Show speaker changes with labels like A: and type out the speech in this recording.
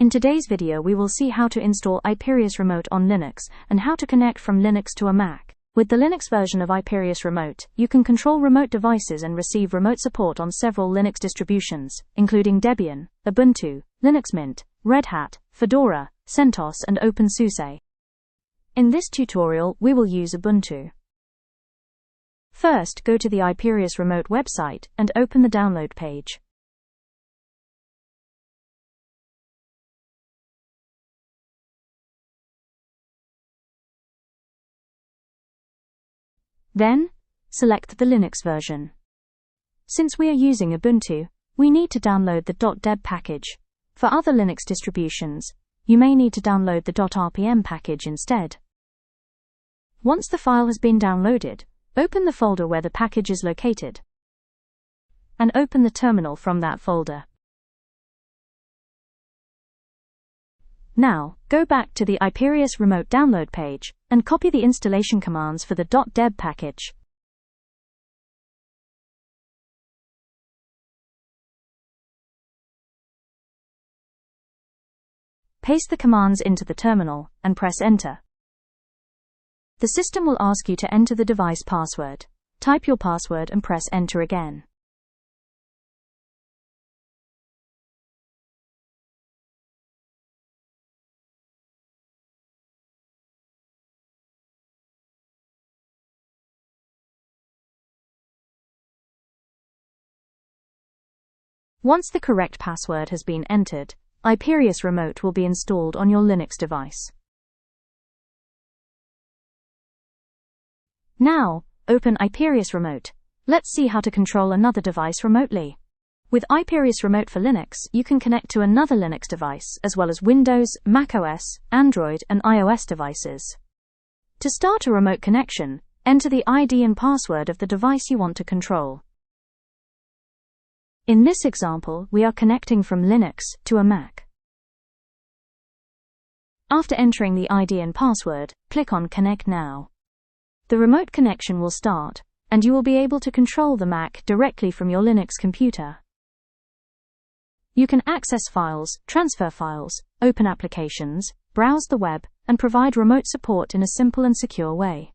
A: In today's video we will see how to install Iperius Remote on Linux and how to connect from Linux to a Mac. With the Linux version of Iperius Remote, you can control remote devices and receive remote support on several Linux distributions, including Debian, Ubuntu, Linux Mint, Red Hat, Fedora, CentOS and OpenSUSE. In this tutorial, we will use Ubuntu. First, go to the Iperius Remote website and open the download page. Then, select the Linux version. Since we are using Ubuntu, we need to download the .deb package. For other Linux distributions, you may need to download the .rpm package instead. Once the file has been downloaded, open the folder where the package is located, and open the terminal from that folder. Now, go back to the Iperius Remote download page and copy the installation commands for the .deb package. Paste the commands into the terminal and press Enter. The system will ask you to enter the device password. Type your password and press Enter again. Once the correct password has been entered, Iperius Remote will be installed on your Linux device. Now, open Iperius Remote. Let's see how to control another device remotely. With Iperius Remote for Linux, you can connect to another Linux device, as well as Windows, macOS, Android, and iOS devices. To start a remote connection, enter the ID and password of the device you want to control. In this example, we are connecting from Linux to a Mac. After entering the ID and password, click on Connect Now. The remote connection will start, and you will be able to control the Mac directly from your Linux computer. You can access files, transfer files, open applications, browse the web, and provide remote support in a simple and secure way.